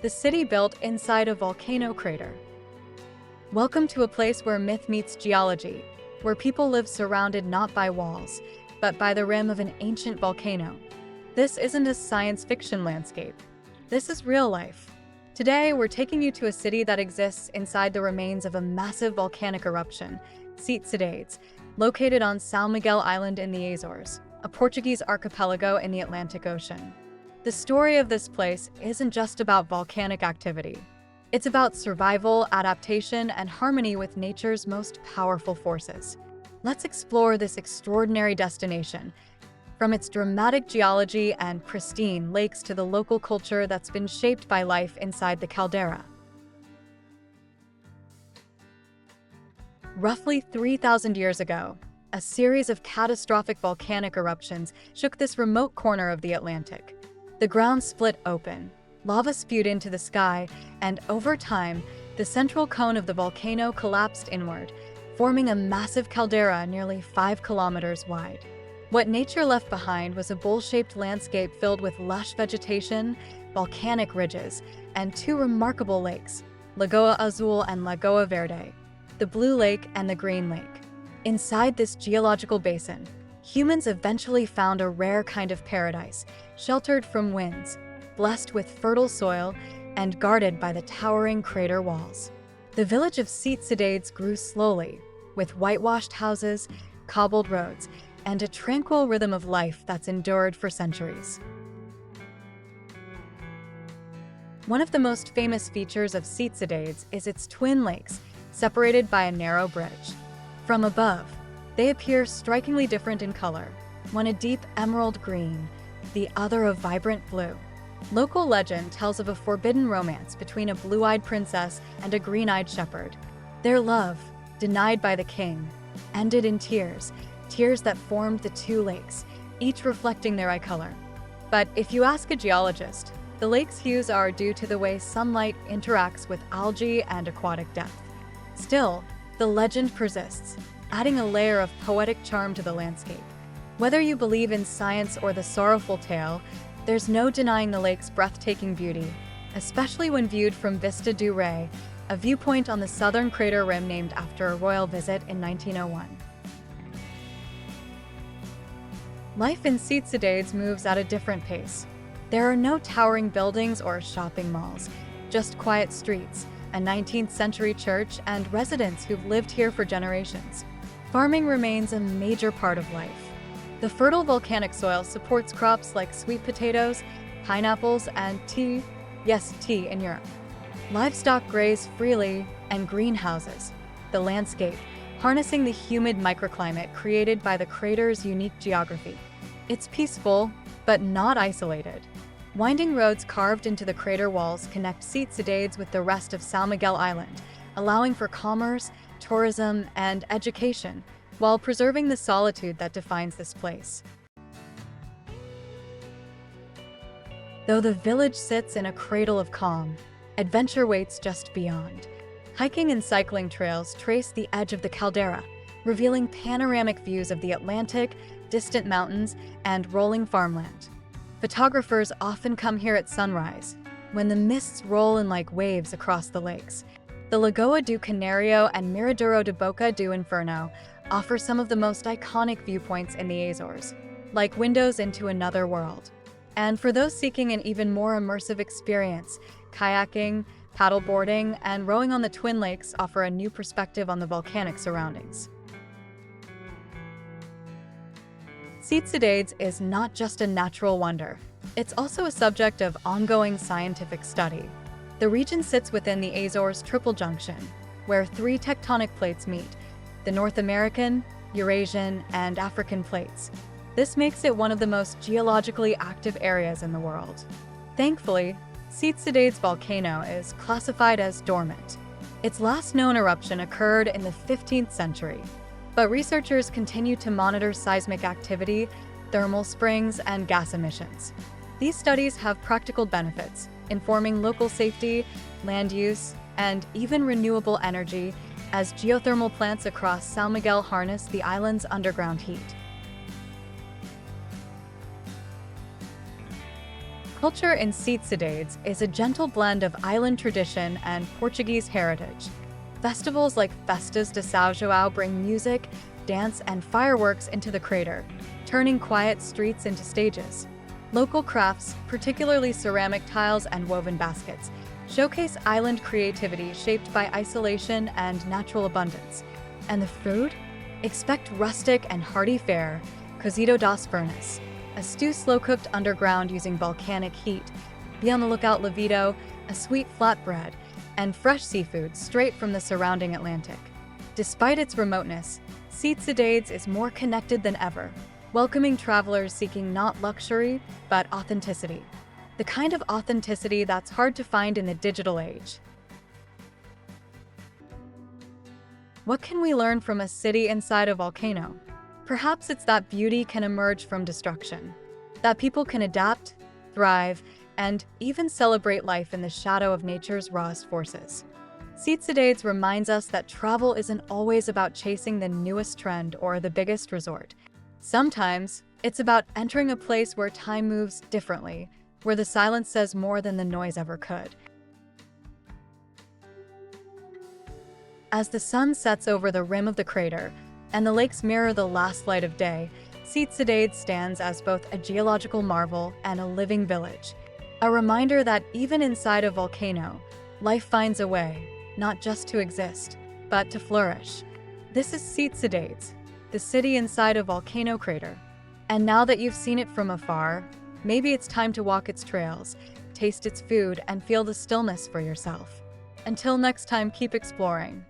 the city built inside a volcano crater. Welcome to a place where myth meets geology, where people live surrounded not by walls, but by the rim of an ancient volcano. This isn't a science fiction landscape. This is real life. Today, we're taking you to a city that exists inside the remains of a massive volcanic eruption, Sete Cidades, located on São Miguel Island in the Azores, a Portuguese archipelago in the Atlantic Ocean. The story of this place isn't just about volcanic activity. It's about survival, adaptation, and harmony with nature's most powerful forces. Let's explore this extraordinary destination, from its dramatic geology and pristine lakes to the local culture that's been shaped by life inside the caldera. Roughly 3,000 years ago, a series of catastrophic volcanic eruptions shook this remote corner of the Atlantic. The ground split open, lava spewed into the sky, and over time, the central cone of the volcano collapsed inward, forming a massive caldera nearly 5 kilometers wide. What nature left behind was a bowl-shaped landscape filled with lush vegetation, volcanic ridges, and two remarkable lakes, Lagoa Azul and Lagoa Verde, the Blue Lake and the Green Lake. Inside this geological basin, humans eventually found a rare kind of paradise, sheltered from winds, blessed with fertile soil, and guarded by the towering crater walls. The village of Sete Cidades grew slowly, with whitewashed houses, cobbled roads, and a tranquil rhythm of life that's endured for centuries. One of the most famous features of Sete Cidades is its twin lakes, separated by a narrow bridge. From above, they appear strikingly different in color, one a deep emerald green, the other a vibrant blue. Local legend tells of a forbidden romance between a blue-eyed princess and a green-eyed shepherd. Their love, denied by the king, ended in tears that formed the two lakes, each reflecting their eye color. But if you ask a geologist, the lake's hues are due to the way sunlight interacts with algae and aquatic depth. Still, the legend persists, adding a layer of poetic charm to the landscape. Whether you believe in science or the sorrowful tale, there's no denying the lake's breathtaking beauty, especially when viewed from Vista do Rei, a viewpoint on the southern crater rim named after a royal visit in 1901. Life in Sete Cidades moves at a different pace. There are no towering buildings or shopping malls, just quiet streets, a 19th century church, and residents who've lived here for generations. Farming remains a major part of life. The fertile volcanic soil supports crops like sweet potatoes, pineapples, and tea. Yes, tea in Europe. Livestock graze freely, and greenhouses, the landscape, harnessing the humid microclimate created by the crater's unique geography. It's peaceful, but not isolated. Winding roads carved into the crater walls connect Sete Cidades with the rest of São Miguel Island, allowing for commerce, tourism, and education, while preserving the solitude that defines this place. Though the village sits in a cradle of calm, adventure waits just beyond. Hiking and cycling trails trace the edge of the caldera, revealing panoramic views of the Atlantic, distant mountains, and rolling farmland. Photographers often come here at sunrise, when the mists roll in like waves across the lakes. The Lagoa do Canario and Miradoro de Boca do Inferno offer some of the most iconic viewpoints in the Azores, like windows into another world. And for those seeking an even more immersive experience, kayaking, paddleboarding, and rowing on the Twin Lakes offer a new perspective on the volcanic surroundings. Sete Cidades is not just a natural wonder, it's also a subject of ongoing scientific study. The region sits within the Azores Triple Junction, where three tectonic plates meet, the North American, Eurasian, and African plates. This makes it one of the most geologically active areas in the world. Thankfully, Sete Cidades volcano is classified as dormant. Its last known eruption occurred in the 15th century, but researchers continue to monitor seismic activity, thermal springs, and gas emissions. These studies have practical benefits, informing local safety, land use, and even renewable energy as geothermal plants across São Miguel harness the island's underground heat. Culture in Sete Cidades is a gentle blend of island tradition and Portuguese heritage. Festivals like Festas de São João bring music, dance, and fireworks into the crater, turning quiet streets into stages. Local crafts, particularly ceramic tiles and woven baskets, showcase island creativity shaped by isolation and natural abundance. And the food? Expect rustic and hearty fare, cozido das furnas, a stew slow-cooked underground using volcanic heat. Be on the lookout levido, a sweet flatbread, and fresh seafood straight from the surrounding Atlantic. Despite its remoteness, Sete Cidades is more connected than ever, welcoming travelers seeking not luxury, but authenticity. The kind of authenticity that's hard to find in the digital age. What can we learn from a city inside a volcano? Perhaps it's that beauty can emerge from destruction, that people can adapt, thrive, and even celebrate life in the shadow of nature's rawest forces. Sete Cidades reminds us that travel isn't always about chasing the newest trend or the biggest resort. Sometimes, it's about entering a place where time moves differently, where the silence says more than the noise ever could. As the sun sets over the rim of the crater, and the lakes mirror the last light of day, Sete Cidades stands as both a geological marvel and a living village. A reminder that even inside a volcano, life finds a way, not just to exist, but to flourish. This is Sete Cidades, the city inside a volcano crater. And now that you've seen it from afar, maybe it's time to walk its trails, taste its food, and feel the stillness for yourself. Until next time, keep exploring.